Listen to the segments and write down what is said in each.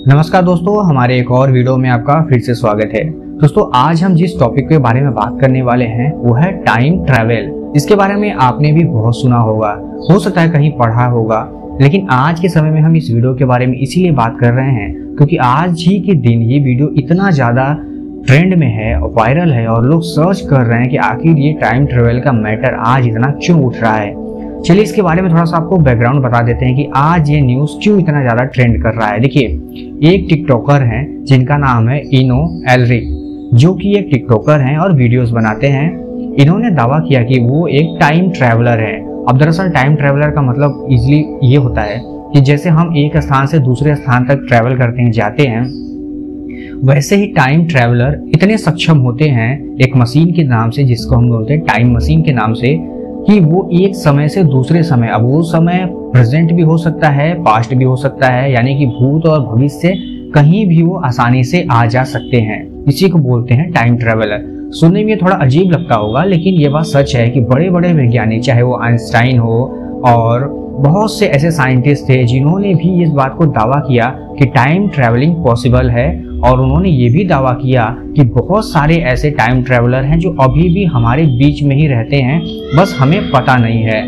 नमस्कार दोस्तों, हमारे एक और वीडियो में आपका फिर से स्वागत है। दोस्तों, आज हम जिस टॉपिक के बारे में बात करने वाले हैं वो है टाइम ट्रैवल। इसके बारे में आपने भी बहुत सुना होगा, हो सकता है कहीं पढ़ा होगा, लेकिन आज के समय में हम इस वीडियो के बारे में इसीलिए बात कर रहे हैं क्योंकि आज ही के दिन ये वीडियो इतना ज्यादा ट्रेंड में है, वायरल है और लोग सर्च कर रहे हैं कि आखिर ये टाइम ट्रैवल का मैटर आज इतना क्यों उठ रहा है। चलिए इसके बारे में थोड़ा सा आपको बैकग्राउंड बता देते हैं कि आज ये न्यूज़ क्यों इतना ज़्यादा ट्रेंड कर रहा है। देखिए, एक टिकटॉकर हैं जिनका नाम है इनो एल्रिक, जो कि एक टिकटॉकर हैं और वीडियोस बनाते हैं। इन्होंने दावा किया कि वो एक टाइम ट्रैवलर है। अब दरअसल टाइम ट्रैवलर का मतलब इजीली ये होता है कि जैसे हम एक स्थान से दूसरे स्थान तक ट्रैवल करते हैं, जाते हैं, वैसे ही टाइम ट्रैवलर इतने सक्षम होते हैं एक मशीन के नाम से, जिसको हम बोलते हैं टाइम मशीन के नाम से, कि वो एक समय से दूसरे समय, अब वो समय प्रेजेंट भी हो सकता है, पास्ट भी हो सकता है, यानी कि भूत और भविष्य कहीं भी वो आसानी से आ जा सकते हैं। इसी को बोलते हैं टाइम ट्रैवलर। सुनने में थोड़ा अजीब लगता होगा, लेकिन ये बात सच है कि बड़े बड़े वैज्ञानिक, चाहे वो आइंस्टाइन हो और बहुत से ऐसे साइंटिस्ट थे जिन्होंने भी इस बात को दावा किया कि टाइम ट्रैवलिंग पॉसिबल है। और उन्होंने ये भी दावा किया कि बहुत सारे ऐसे टाइम ट्रैवलर हैं जो अभी भी हमारे बीच में ही रहते हैं, बस हमें पता नहीं है।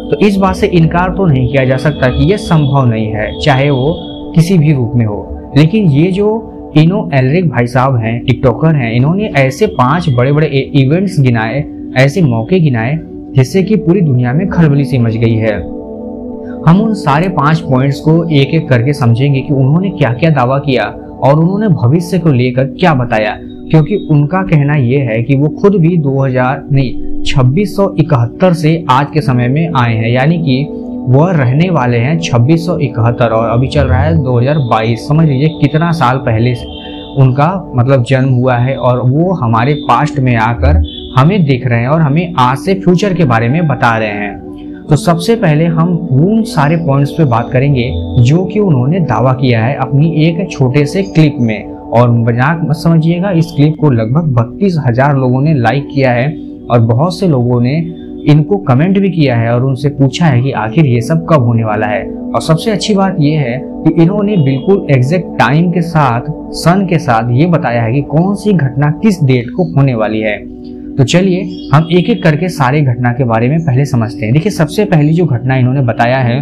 तो इस बात से इनकार तो नहीं किया जा सकता कि ये संभव नहीं है, चाहे वो किसी भी रूप में हो। लेकिन ये जो इनो एल्रिक भाई साहब हैं, टिकटॉकर हैं, इन्होंने ऐसे 5 बड़े बड़े इवेंट्स गिनाए, ऐसे मौके गिनाए जिससे कि पूरी दुनिया में खलबली सी मच गई है। हम उन सारे 5 पॉइंट्स को एक एक करके समझेंगे कि उन्होंने क्या क्या दावा किया और उन्होंने भविष्य को लेकर क्या बताया, क्योंकि उनका कहना यह है कि वो खुद भी 2671 से आज के समय में आए हैं, यानी कि वह रहने वाले हैं 2671 और अभी चल रहा है 2022। समझ लीजिए कितना साल पहले से उनका मतलब जन्म हुआ है और वो हमारे पास्ट में आकर हमें देख रहे हैं और हमें आज से फ्यूचर के बारे में बता रहे हैं। तो सबसे पहले हम उन सारे पॉइंट्स पे बात करेंगे जो कि उन्होंने दावा किया है अपनी एक छोटे से क्लिप में। और मजाक मत समझिएगा, इस क्लिप को लगभग 32,000 लोगों ने लाइक किया है और बहुत से लोगों ने इनको कमेंट भी किया है और उनसे पूछा है कि आखिर ये सब कब होने वाला है। और सबसे अच्छी बात यह है कि इन्होंने बिल्कुल एग्जैक्ट टाइम के साथ, सन के साथ ये बताया है कि कौन सी घटना किस डेट को होने वाली है। तो चलिए हम एक एक करके सारे घटना के बारे में पहले समझते हैं। देखिए, सबसे पहली जो घटना इन्होंने बताया है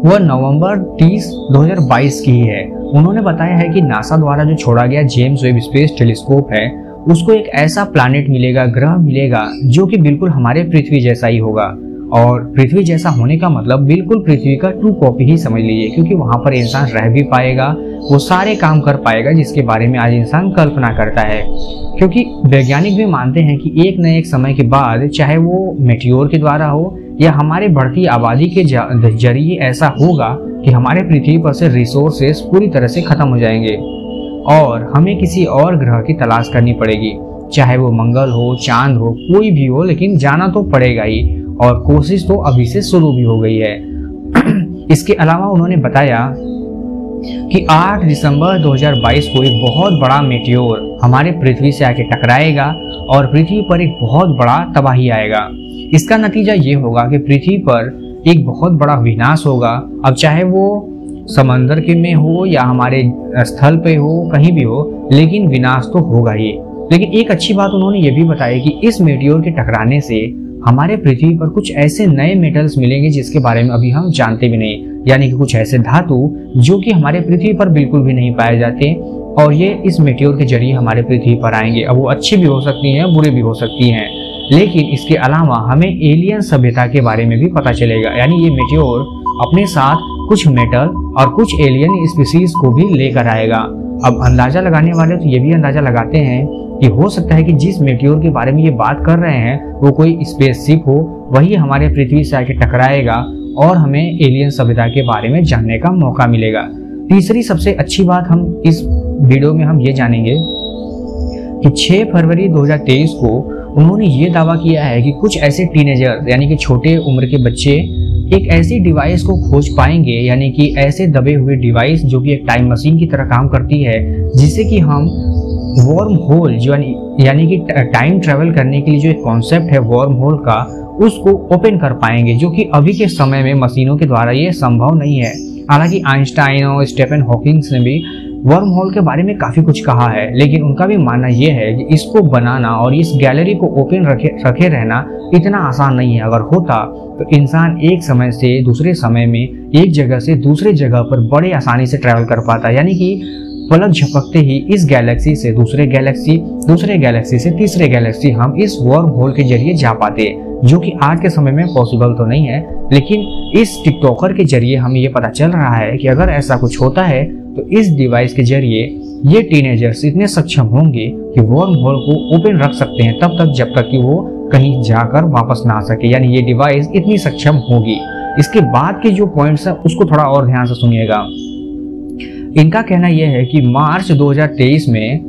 वह नवंबर 30, 2022 की ही है। उन्होंने बताया है कि नासा द्वारा जो छोड़ा गया जेम्स वेब स्पेस टेलीस्कोप है, उसको एक ऐसा प्लैनेट मिलेगा, ग्रह मिलेगा, जो कि बिल्कुल हमारे पृथ्वी जैसा ही होगा। और पृथ्वी जैसा होने का मतलब बिल्कुल पृथ्वी का ट्रू कॉपी ही समझ लीजिए, क्योंकि वहां पर इंसान रह भी पाएगा, वो सारे काम कर पाएगा जिसके बारे में आज इंसान कल्पना करता है। क्योंकि वैज्ञानिक भी मानते हैं कि एक न एक समय के बाद, चाहे वो मेटियोर के द्वारा हो या हमारे बढ़ती आबादी के जरिए ऐसा होगा कि हमारे पृथ्वी पर से रिसोर्सेस पूरी तरह से खत्म हो जाएंगे और हमें किसी और ग्रह की तलाश करनी पड़ेगी, चाहे वो मंगल हो, चांद हो, कोई भी हो, लेकिन जाना तो पड़ेगा ही। और कोशिश तो अभी से शुरू भी हो गई है। इसके अलावा उन्होंने बताया कि 8 दिसंबर 2022 को एक बहुत बड़ा मेटियोर हमारे पृथ्वी से आके टकराएगा और पृथ्वी पर एक बहुत बड़ा तबाही आएगा। इसका नतीजा ये होगा कि पृथ्वी पर एक बहुत बड़ा विनाश होगा। अब चाहे वो समंदर के में हो या हमारे स्थल पे हो, कहीं भी हो, लेकिन विनाश तो होगा ही। लेकिन एक अच्छी बात उन्होंने ये भी बताई कि इस मेटियोर के टकराने से हमारे पृथ्वी पर कुछ ऐसे नए मेटल्स मिलेंगे जिसके बारे में अभी हम जानते भी नहीं, यानी कि कुछ ऐसे धातु जो कि हमारे पृथ्वी पर बिल्कुल भी नहीं पाए जाते और ये इस मेटियोर के जरिए हमारे पृथ्वी पर आएंगे। अब वो अच्छी भी हो सकती हैं, बुरी भी हो सकती हैं, लेकिन इसके अलावा हमें एलियन सभ्यता के बारे में भी पता चलेगा। यानी ये मेटियोर अपने साथ कुछ मेटल और कुछ एलियन स्पीसीज को भी लेकर आएगा। अब अंदाजा लगाने वाले तो ये भी अंदाजा लगाते हैं कि हो सकता है कि जिस मेटियोर के बारे में ये बात कर रहे हैं वो कोई स्पेसशिप हो, वही हमारे पृथ्वी से आके टकराएगा और हमें एलियन सभ्यता के बारे में जानने का मौका मिलेगा। तीसरी सबसे अच्छी बात हम इस वीडियो में हम ये जानेंगे कि 6 फरवरी 2023 को उन्होंने ये दावा किया है कि कुछ ऐसे टीनेजर, यानी कि छोटे उम्र के बच्चे, एक ऐसी डिवाइस को खोज पाएंगे, यानी कि ऐसे दबे हुए डिवाइस जो कि एक टाइम मशीन की तरह काम करती है, जिससे कि हम वर्म होल, यानी कि टाइम ट्रेवल करने के लिए जो एक कॉन्सेप्ट है वर्म होल का, उसको ओपन कर पाएंगे, जो कि अभी के समय में मशीनों के द्वारा ये संभव नहीं है। हालांकि आइंस्टाइन और स्टीफन हॉकिंग ने भी वर्म होल के बारे में काफी कुछ कहा है, लेकिन उनका भी मानना यह है कि इसको बनाना और इस गैलरी को ओपन रखे रहना इतना आसान नहीं है। अगर होता तो इंसान एक समय से दूसरे समय में एक जगह से दूसरे जगह पर बड़े आसानी से ट्रैवल कर पाता, यानी कि पलक झपकते ही इस गैलेक्सी से दूसरे गैलेक्सी से तीसरे गैलेक्सी हम इस वर्म होल के जरिए जा पाते, जो कि आज के समय में पॉसिबल तो नहीं है। लेकिन इस टिकटॉकर के जरिए हमें ये पता चल रहा है कि अगर ऐसा कुछ होता है तो इस डिवाइस के जरिए ये टीनेजर्स इतने सक्षम होंगे कि वर्म होल को ओपन रख सकते हैं तब तक जब तक कि वो कहीं जाकर वापस ना आ सके, यानी ये डिवाइस इतनी सक्षम होगी। इसके बाद के जो पॉइंट्स हैं उसको थोड़ा और ध्यान से सुनिएगा। इनका कहना यह है कि मार्च 2023 में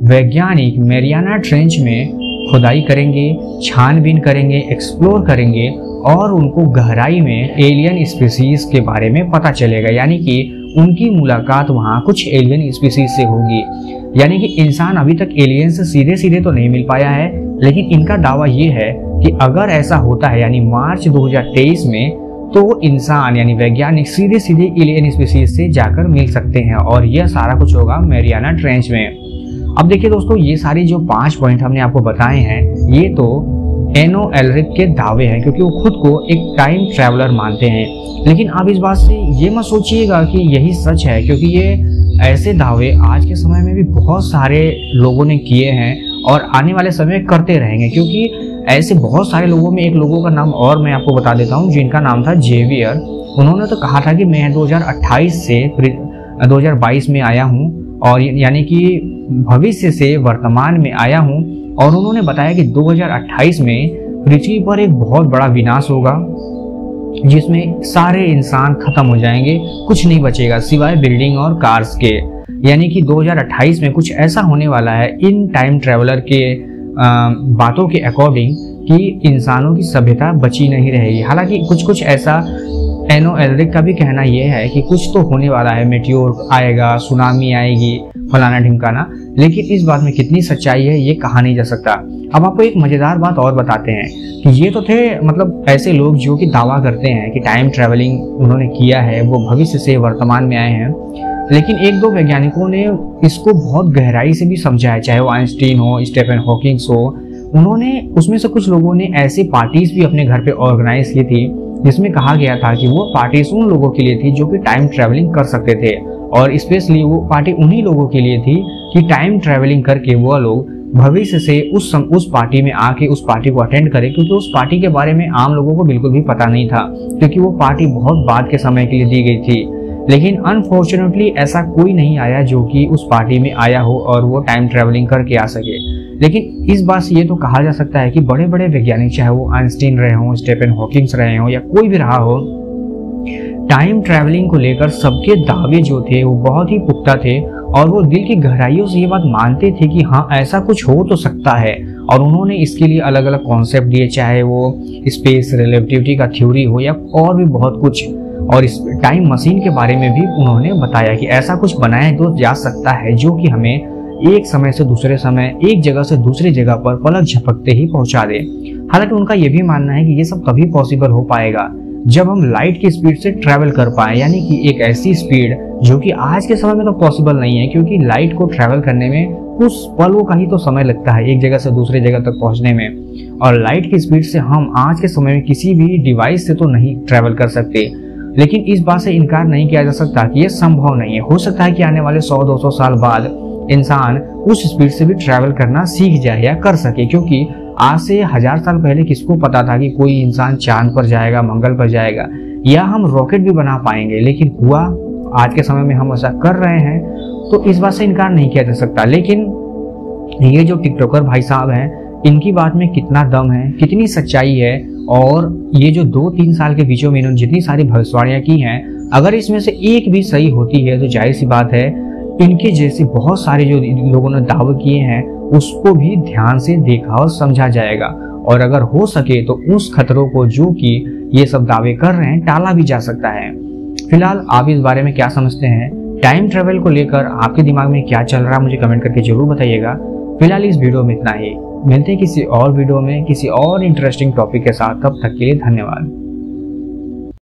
वैज्ञानिक मैरियाना ट्रेंच में खुदाई करेंगे, छानबीन करेंगे, एक्सप्लोर करेंगे और उनको गहराई में एलियन स्पीसीज के बारे में पता चलेगा, यानी कि उनकी मुलाकात वहाँ कुछ एलियन स्पीसीज से होगी। यानी कि इंसान अभी तक एलियन से सीधे सीधे तो नहीं मिल पाया है, लेकिन इनका दावा ये है कि अगर ऐसा होता है यानी मार्च 2023 में, तो इंसान यानी वैज्ञानिक सीधे सीधे एलियन स्पीसीज से जाकर मिल सकते हैं और यह सारा कुछ होगा मैरियाना ट्रेंच में। अब देखिए दोस्तों, ये सारी जो 5 पॉइंट हमने आपको बताए हैं ये तो एनो एलरिक के दावे हैं, क्योंकि वो खुद को एक टाइम ट्रैवलर मानते हैं। लेकिन आप इस बात से ये मत सोचिएगा कि यही सच है, क्योंकि ये ऐसे दावे आज के समय में भी बहुत सारे लोगों ने किए हैं और आने वाले समय में करते रहेंगे, क्योंकि ऐसे बहुत सारे लोगों में एक लोगों का नाम और मैं आपको बता देता हूँ, जिनका नाम था जेवियर। उन्होंने तो कहा था कि मैं 2028 से 2022 में आया हूँ, और यानी कि भविष्य से वर्तमान में आया हूँ, और उन्होंने बताया कि 2028 में पृथ्वी पर एक बहुत बड़ा विनाश होगा जिसमें सारे इंसान खत्म हो जाएंगे, कुछ नहीं बचेगा सिवाय बिल्डिंग और कार्स के। यानी कि 2028 में कुछ ऐसा होने वाला है इन टाइम ट्रैवलर के बातों के अकॉर्डिंग कि इंसानों की सभ्यता बची नहीं रहेगी। हालांकि कुछ ऐसा एनो एलरिक का भी कहना यह है कि कुछ तो होने वाला है, मेटियोर आएगा, सुनामी आएगी, फलाना ढिमकाना, लेकिन इस बात में कितनी सच्चाई है ये कहा नहीं जा सकता। अब आपको एक मजेदार बात और बताते हैं कि ये तो थे मतलब ऐसे लोग जो कि दावा करते हैं कि टाइम ट्रैवलिंग उन्होंने किया है, वो भविष्य से वर्तमान में आए हैं, लेकिन एक दो वैज्ञानिकों ने इसको बहुत गहराई से भी समझा है, चाहे वो आइंस्टीन हो, स्टीफन हॉकिंग हो। उन्होंने उसमें से कुछ लोगों ने ऐसी पार्टीज भी अपने घर पे ऑर्गेनाइज की थी जिसमें कहा गया था कि वो पार्टीज उन लोगों के लिए थी जो कि टाइम ट्रैवलिंग कर सकते थे, और स्पेशली वो पार्टी उन्हीं लोगों के लिए थी कि टाइम ट्रैवलिंग करके वो लोग भविष्य से उस पार्टी में आके उस पार्टी को अटेंड करें, क्योंकि उस पार्टी के बारे में आम लोगों को बिल्कुल भी पता नहीं था, क्योंकि वो पार्टी बहुत बाद के समय के लिए दी गई थी। लेकिन अनफॉर्चुनेटली ऐसा कोई नहीं आया जो कि उस पार्टी में आया हो और वो टाइम ट्रैवलिंग करके आ सके। लेकिन इस बात से ये तो कहा जा सकता है कि बड़े बड़े वैज्ञानिक, चाहे वो आइंस्टीन रहे हों, स्टीफन हॉकिंग रहे हों या कोई भी रहा हो, टाइम ट्रैवलिंग को लेकर सबके दावे जो थे वो बहुत ही पुख्ता थे और वो दिल की गहराइयों से ये बात मानते थे कि हाँ ऐसा कुछ हो तो सकता है। और उन्होंने इसके लिए अलग अलग कॉन्सेप्ट दिए, चाहे वो स्पेस रिलेटिविटी का थ्योरी हो या और भी बहुत कुछ। और इस टाइम मशीन के बारे में भी उन्होंने बताया कि ऐसा कुछ बनाया तो जा सकता है जो कि हमें एक समय से दूसरे समय, एक जगह से दूसरी जगह पर पलक झपकते ही पहुंचा दे। हालांकि उनका यह भी मानना है कि ये सब तभी पॉसिबल हो पाएगा जब हम लाइट की स्पीड से ट्रैवल कर पाए, यानी कि एक ऐसी स्पीड जो कि आज के समय में तो पॉसिबल नहीं है, क्योंकि लाइट को ट्रैवल करने में कुछ पलों का ही तो समय लगता है एक जगह से दूसरी जगह तक पहुंचने में, और लाइट की स्पीड से हम आज के समय में किसी भी डिवाइस से तो नहीं ट्रैवल कर सकते। लेकिन इस बात से इनकार नहीं किया जा सकता कि यह संभव नहीं है। हो सकता है कि आने वाले 100-200 साल बाद इंसान उस स्पीड से भी ट्रैवल करना सीख जाए या कर सके, क्योंकि आज से 1000 साल पहले किसको पता था कि कोई इंसान चांद पर जाएगा, मंगल पर जाएगा, या हम रॉकेट भी बना पाएंगे। लेकिन हुआ, आज के समय में हम ऐसा कर रहे हैं, तो इस बात से इनकार नहीं किया जा सकता। लेकिन ये जो टिकटॉकर भाई साहब हैं, इनकी बात में कितना दम है, कितनी सच्चाई है, और ये जो 2-3 साल के बीचों में इन्होंने जितनी सारी भविष्यवाणियां की हैं, अगर इसमें से एक भी सही होती है तो जाहिर सी बात है इनके जैसे बहुत सारे जो लोगों ने दावे किए हैं उसको भी ध्यान से देखा और समझा जाएगा, और अगर हो सके तो उस खतरों को जो कि ये सब दावे कर रहे हैं टाला भी जा सकता है। फिलहाल आप इस बारे में क्या समझते हैं? टाइम ट्रेवल को लेकर आपके दिमाग में क्या चल रहा है मुझे कमेंट करके जरूर बताइएगा। फिलहाल इस वीडियो में इतना ही। मिलते हैं किसी और वीडियो में किसी और इंटरेस्टिंग टॉपिक के साथ। तब तक के लिए धन्यवाद।